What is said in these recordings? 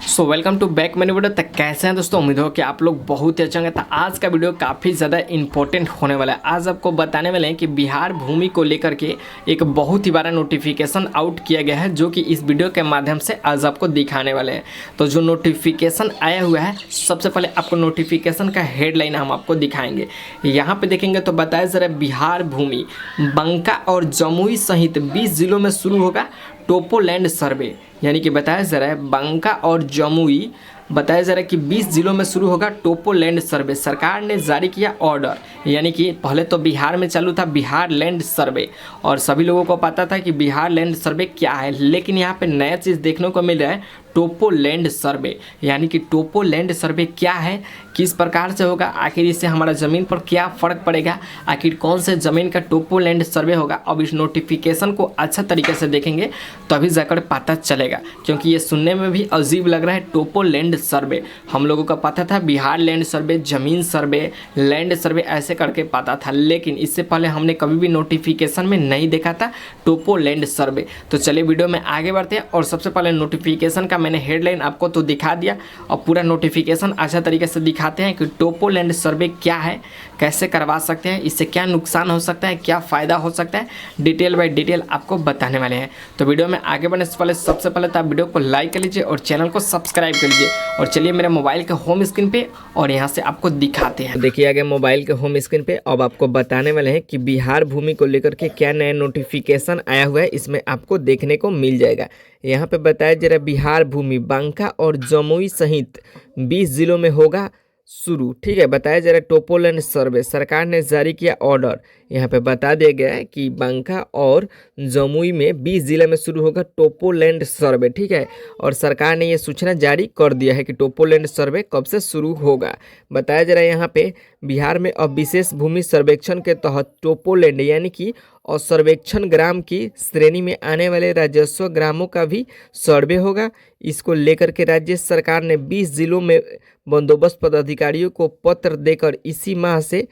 Welcome to back मैंने video. तक कैसे हैं दोस्तों, उम्मीद हो कि आप लोग बहुत ही अच्छे होंगे। तो आज का वीडियो काफ़ी ज़्यादा इंपॉर्टेंट होने वाला है। आज आपको बताने वाले हैं कि बिहार भूमि को लेकर के एक बहुत ही बड़ा नोटिफिकेशन आउट किया गया है, जो कि इस वीडियो के माध्यम से आज आपको दिखाने वाले हैं। तो जो नोटिफिकेशन आया हुआ है, सबसे पहले आपको नोटिफिकेशन का हेडलाइन हम आपको दिखाएंगे। यहाँ पे देखेंगे तो बताया ज़रा, बिहार भूमि बंका और जमुई सहित 20 जिलों में शुरू होगा टोपोलैंड सर्वे। यानी कि बताया जा रहा है बंका और जमुई, बताया जा रहा है कि 20 जिलों में शुरू होगा टोपोलैंड सर्वे। सरकार ने जारी किया ऑर्डर। यानी कि पहले तो बिहार में चालू था बिहार लैंड सर्वे, और सभी लोगों को पता था कि बिहार लैंड सर्वे क्या है, लेकिन यहाँ पे नया चीज़ देखने को मिल रहा है, टोपोलैंड सर्वे। यानी कि टोपोलैंड सर्वे क्या है, किस प्रकार से होगा, आखिर इससे हमारा ज़मीन पर क्या फ़र्क पड़ेगा, आखिर कौन से ज़मीन का टोपोलैंड सर्वे होगा। अब इस नोटिफिकेशन को अच्छा तरीके से देखेंगे तभी जाकर पता चलेगा, क्योंकि ये सुनने में भी अजीब लग रहा है। टोपोलैंड सर्वे हम लोगों का पता था बिहार लैंड सर्वे, ज़मीन सर्वे, लैंड सर्वे ऐसे करके पता था, लेकिन इससे पहले हमने कभी भी नोटिफिकेशन में नहीं देखा था टोपोलैंड सर्वे। तो चलिए वीडियो में आगे बढ़ते हैं, और सबसे पहले नोटिफिकेशन का मैंने हेडलाइन आपको तो दिखा दिया, और पूरा नोटिफिकेशन अच्छा तरीके से दिखाते हैं कि टोपोलैंड सर्वे क्या है, कैसे करवा सकते हैं, इससे क्या नुकसान हो सकता है, क्या फ़ायदा हो सकता है, डिटेल बाय डिटेल आपको बताने वाले हैं। तो वीडियो में आगे बढ़ने से पहले सबसे पहले तो आप वीडियो को लाइक कर लीजिए और चैनल को सब्सक्राइब कर लीजिए। और चलिए मेरे मोबाइल के होम स्क्रीन पे और यहाँ से आपको दिखाते हैं। देखिए आगे मोबाइल के होम स्क्रीन पे अब आपको बताने वाले हैं कि बिहार भूमि को लेकर के क्या नया नोटिफिकेशन आया हुआ है, इसमें आपको देखने को मिल जाएगा। यहाँ पे बताया जा रहा है बिहार भूमि बंका और जमुई सहित 20 जिलों में होगा शुरू। ठीक है, बताया जा रहा है टोपोलैंड सर्वे। सरकार ने जारी किया ऑर्डर। यहाँ पे बता दिया गया है कि बंका और जमुई में 20 जिले में शुरू होगा टोपोलैंड सर्वे। ठीक है, और सरकार ने ये सूचना जारी कर दिया है कि टोपोलैंड सर्वे कब से शुरू होगा। बताया जा रहा है यहाँ पे बिहार में अब विशेष भूमि सर्वेक्षण के तहत टोपोलैंड यानी कि और सर्वेक्षण ग्राम की श्रेणी में आने वाले राजस्व ग्रामों का भी सर्वे होगा। इसको लेकर के राज्य सरकार ने 20 जिलों में बंदोबस्त पदाधिकारियों को पत्र देकर इसी माह से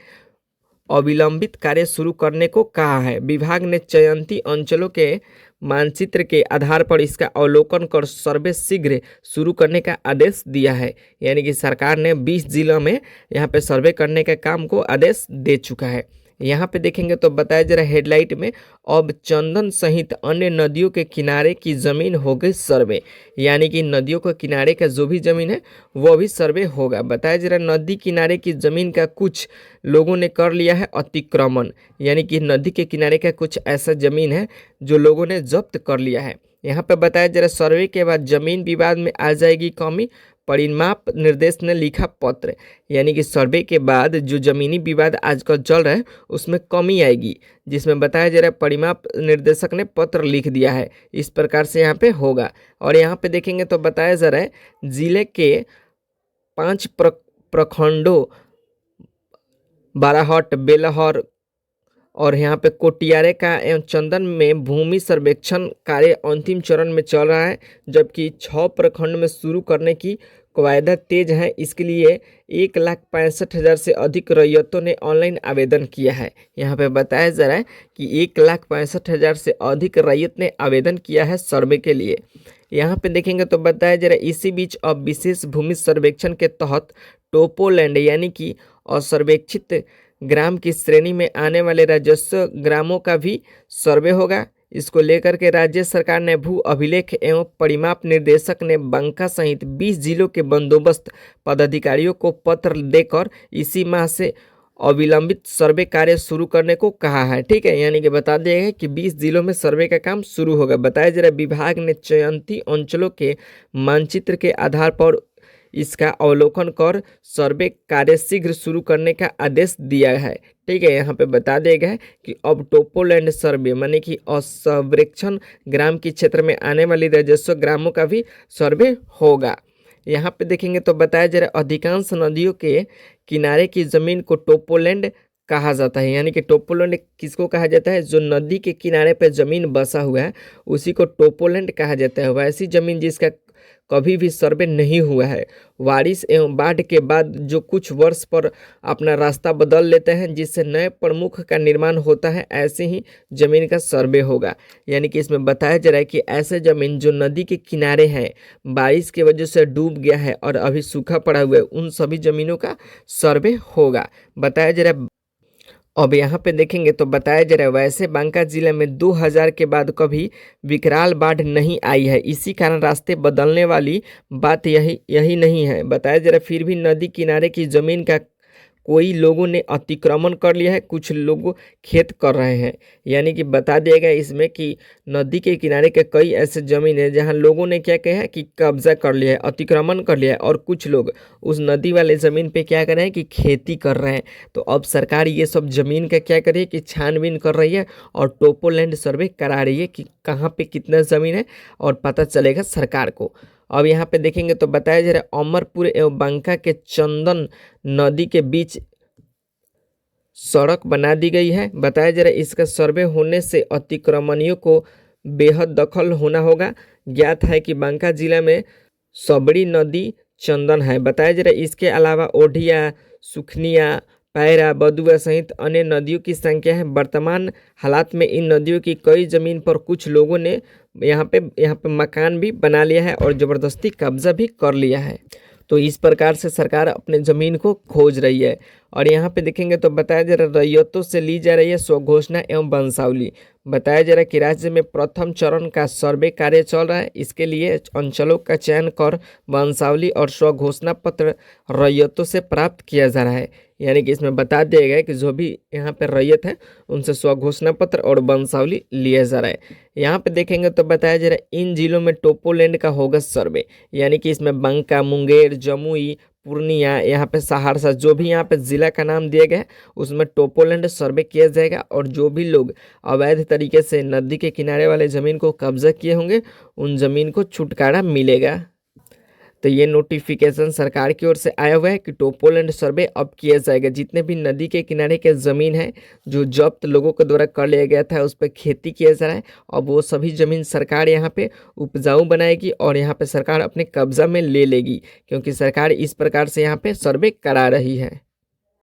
अविलंबित कार्य शुरू करने को कहा है। विभाग ने चयनित अंचलों के मानचित्र के आधार पर इसका अवलोकन कर सर्वे शीघ्र शुरू करने का आदेश दिया है। यानी कि सरकार ने 20 जिलों में यहाँ पे सर्वे करने का काम को आदेश दे चुका है। यहाँ पे देखेंगे तो बताया जा रहा है हेडलाइट में, अब चंदन सहित अन्य नदियों के किनारे की जमीन हो गई सर्वे। यानी कि नदियों के किनारे का जो भी जमीन है वो भी सर्वे होगा। बताया जा रहा है नदी किनारे की जमीन का कुछ लोगों ने कर लिया है अतिक्रमण। यानी कि नदी के किनारे का कुछ ऐसा जमीन है जो लोगों ने जब्त कर लिया है। यहाँ पे बताया जा रहा है सर्वे के बाद जमीन विवाद में आ जाएगी कमी, परिमाप निर्देश ने लिखा पत्र। यानी कि सर्वे के बाद जो जमीनी विवाद आजकल चल रहा है उसमें कमी आएगी, जिसमें बताया जा रहा है परिमाप निर्देशक ने पत्र लिख दिया है। इस प्रकार से यहाँ पे होगा। और यहाँ पे देखेंगे तो बताया जा रहा है जिले के 5 प्रखंडों बाराहट, बेलहर और यहाँ पे कोटियारे का एवं चंदन में भूमि सर्वेक्षण कार्य अंतिम चरण में चल रहा है, जबकि 6 प्रखंड में शुरू करने की कवायदा तेज है। इसके लिए 1,65,000 से अधिक रैयतों ने ऑनलाइन आवेदन किया है। यहाँ पे बताया जा रहा है कि 1,65,000 से अधिक रैयत ने आवेदन किया है सर्वे के लिए। यहाँ पे देखेंगे तो बताया जा रहा है इसी बीच अब विशेष भूमि सर्वेक्षण के तहत टोपोलैंड यानी कि असर्वेक्षित ग्राम की श्रेणी में आने वाले राजस्व ग्रामों का भी सर्वे होगा। इसको लेकर के राज्य सरकार ने भू अभिलेख एवं परिमाप निर्देशक ने बंका सहित 20 जिलों के बंदोबस्त पदाधिकारियों को पत्र देकर इसी माह से अविलंबित सर्वे कार्य शुरू करने को कहा है। ठीक है, यानी कि बता दिया है कि 20 जिलों में सर्वे का काम शुरू होगा। बताया जा रहा है विभाग ने चयनित अंचलों के मानचित्र के आधार पर इसका अवलोकन कर सर्वे कार्य शीघ्र शुरू करने का आदेश दिया है। ठीक है, यहाँ पे बता दिया गया है कि अब टोपोलैंड सर्वे माने कि असर्वेक्षण ग्राम की क्षेत्र में आने वाली राजस्व ग्रामों का भी सर्वे होगा। यहाँ पे देखेंगे तो बताया जा रहा है अधिकांश नदियों के किनारे की जमीन को टोपोलैंड कहा जाता है। यानी कि टोपोलैंड किसको कहा जाता है, जो नदी के किनारे पे जमीन बसा हुआ है उसी को टोपोलैंड कहा जाता है। वैसी जमीन जिसका कभी भी सर्वे नहीं हुआ है। बारिश एवं बाढ़ के बाद जो कुछ वर्ष पर अपना रास्ता बदल लेते हैं, जिससे नए प्रमुख का निर्माण होता है, ऐसे ही जमीन का सर्वे होगा। यानी कि इसमें बताया जा रहा है कि ऐसे जमीन जो नदी के किनारे हैं, बारिश की वजह से डूब गया है और अभी सूखा पड़ा हुआ है, उन सभी जमीनों का सर्वे होगा, बताया जा रहा है। अब यहाँ पे देखेंगे तो बताया जा रहा है वैसे बांका जिले में 2000 के बाद कभी विकराल बाढ़ नहीं आई है, इसी कारण रास्ते बदलने वाली बात यही नहीं है, बताया जा रहा है। फिर भी नदी किनारे की जमीन का कोई लोगों ने अतिक्रमण कर लिया है, कुछ लोग खेत कर रहे हैं। यानी कि बता दिया गया इसमें कि नदी के किनारे के कई ऐसे जमीन है जहां लोगों ने क्या किया है कि कब्जा कर लिया है, अतिक्रमण कर लिया है, और कुछ लोग उस नदी वाले ज़मीन पे क्या कर रहे हैं कि खेती कर रहे हैं। तो अब सरकार ये सब ज़मीन का क्या कर रही है कि छानबीन कर रही है और टोपोलैंड सर्वे करा रही है कि कहाँ पे कितना ज़मीन है, और पता चलेगा सरकार को। अब यहाँ पे देखेंगे तो बताया जा रहा है अमरपुर एवं बांका के चंदन नदी के बीच सड़क बना दी गई है, बताया जा रहा है इसका सर्वे होने से अतिक्रमणियों को बेहद दखल होना होगा। ज्ञात है कि बांका जिला में सबड़ी नदी चंदन है, बताया जा रहा है इसके अलावा ओढ़िया, सुखनिया, पैरा, बदुआ सहित अन्य नदियों की संख्या है। वर्तमान हालात में इन नदियों की कई जमीन पर कुछ लोगों ने यहाँ पे मकान भी बना लिया है और ज़बरदस्ती कब्जा भी कर लिया है। तो इस प्रकार से सरकार अपने ज़मीन को खोज रही है। और यहाँ पे देखेंगे तो बताया जा रहा है रैयतों से ली जा रही है स्वघोषणा एवं वंशावली, बताया जा रहा है कि राज्य में प्रथम चरण का सर्वे कार्य चल रहा है। इसके लिए अंचलों का चयन कर वंशावली और स्वघोषणा पत्र रैयतों से प्राप्त किया जा रहा है। यानी कि इसमें बता दिया गया है कि जो भी यहाँ पे रैयत है उनसे स्वघोषणा पत्र और वंशावली लिया जा रहा है। यहाँ पे देखेंगे तो बताया जा रहा है इन जिलों में टोपोलैंड का होगा सर्वे, यानी कि इसमें बांका, मुंगेर, जमुई, पूर्णिया, यहाँ पे सहरसा, जो भी यहाँ पे ज़िला का नाम दिया गया है उसमें टोपोलैंड सर्वे किया जाएगा। और जो भी लोग अवैध तरीके से नदी के किनारे वाले ज़मीन को कब्जा किए होंगे उन ज़मीन को छुटकारा मिलेगा। तो ये नोटिफिकेशन सरकार की ओर से आया हुआ है कि टोपोलैंड सर्वे अब किया जाएगा। जितने भी नदी के किनारे के ज़मीन है जो जब्त लोगों के द्वारा कर लिया गया था, उस पर खेती किया जा रहा है। अब वो सभी ज़मीन सरकार यहाँ पे उपजाऊ बनाएगी और यहाँ पे सरकार अपने कब्जा में ले लेगी, क्योंकि सरकार इस प्रकार से यहाँ पे सर्वे करा रही है।